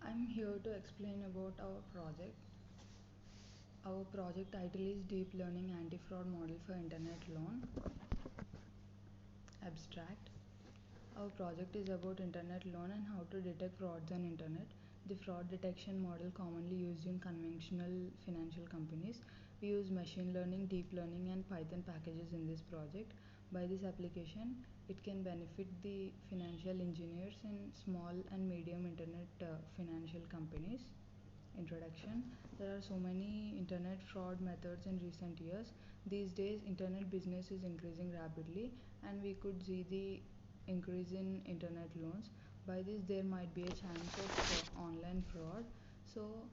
I'm here to explain about our project. Our project title is Deep Learning Anti-Fraud Model for Internet Loan. Abstract. Our project is about internet loan and how to detect frauds on internet. The fraud detection model commonly used in conventional financial companies. We use machine learning, deep learning and Python packages in this project. By this application, it can benefit the financial engineers in small and medium internet financial companies. Introduction. There are so many internet fraud methods in recent years. These days internet business is increasing rapidly and we could see the increase in internet loans. By this there might be a chance of online fraud. So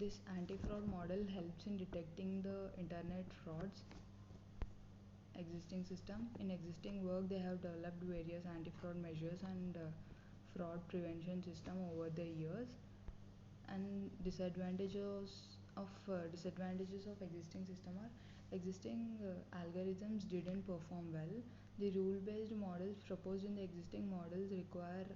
this anti-fraud model helps in detecting the internet frauds. Existing system. In existing work they have developed various anti-fraud measures and fraud prevention system over the years. And disadvantages of existing system are existing algorithms didn't perform well. The rule based models proposed in the existing models require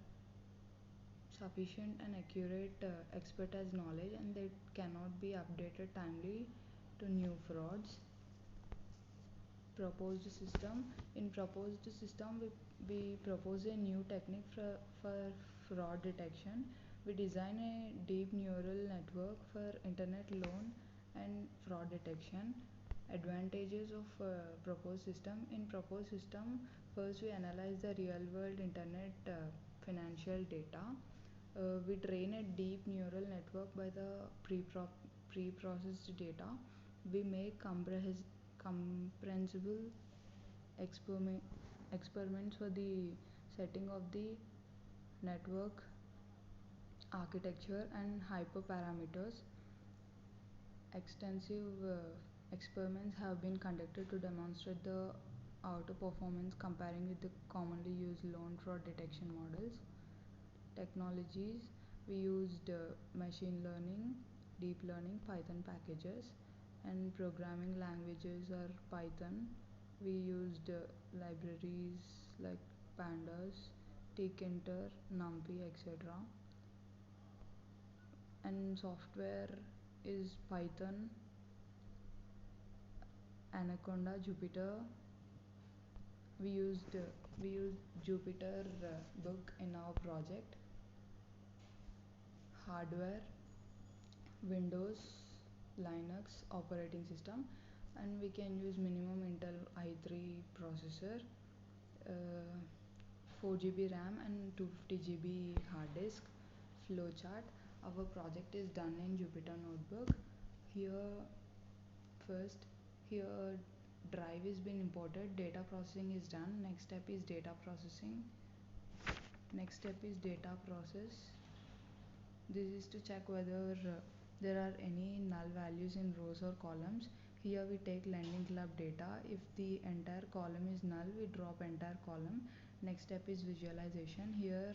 sufficient and accurate expertise knowledge, and they cannot be updated timely to new frauds. Proposed system. In proposed system we propose a new technique for fraud detection. We design a deep neural network for internet loan and fraud detection. Advantages of proposed system. In proposed system, first we analyze the real world internet financial data. We train a deep neural network by the pre-processed data. We make comprehensible experiments for the setting of the network architecture and hyperparameters. Extensive experiments have been conducted to demonstrate the auto performance comparing with the commonly used loan fraud detection models. Technologies. We used machine learning, deep learning, Python packages, and programming languages are Python. We used libraries like pandas, tkinter, numpy, etc. And software is Python, Anaconda, Jupyter. We used Jupyter book in our project. Hardware, Windows, Linux operating system, and we can use minimum Intel i3 processor, 4 GB RAM and 250 GB hard disk. Flowchart. Our project is done in Jupyter Notebook. First here drive is been imported, data processing is done. Next step is data processing. Next step is data process. This is to check whether there are any null values in rows or columns. Here we take lending club data. If the entire column is null, we drop entire column. Next step is visualization. Here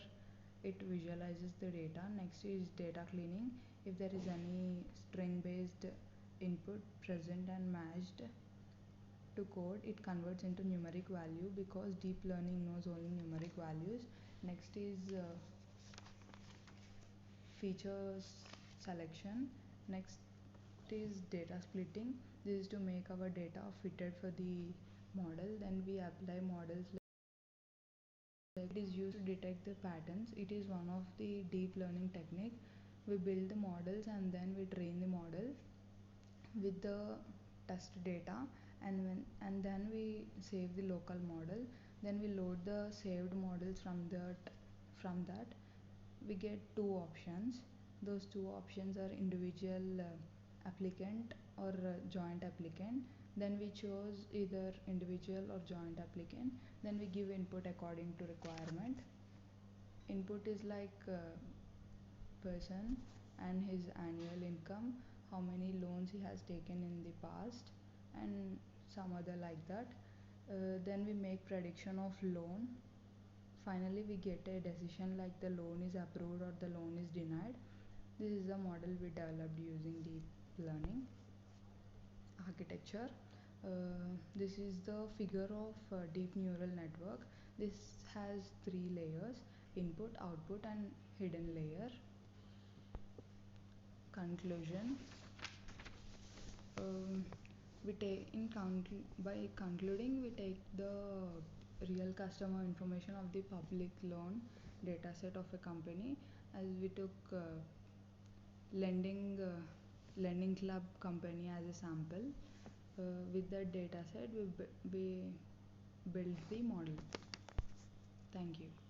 it visualizes the data. Next is data cleaning. If there is any string based input present and matched to code, it converts into numeric value because deep learning knows only numeric values. Next is features selection. Next is data splitting. This is to make our data fitted for the model. Then we apply models like it is used to detect the patterns. It is one of the deep learning technique. We build the models and then we train the model with the test data, and then we save the local model. Then we load the saved models from that we get two options. Those two options are individual applicant or joint applicant. Then we chose either individual or joint applicant. Then we give input according to requirement. Input is like person and his annual income, how many loans he has taken in the past, and some other like that. Then we make prediction of loan. Finally we get a decision like the loan is approved or the loan is denied. This is the model we developed using deep learning. Architecture. This is the figure of deep neural network. This has three layers: input, output and hidden layer. conclusion, um, we take by concluding, we take the real customer information of the public loan data set of a company, as we took lending lending club company as a sample. With that data set, we build the model. Thank you.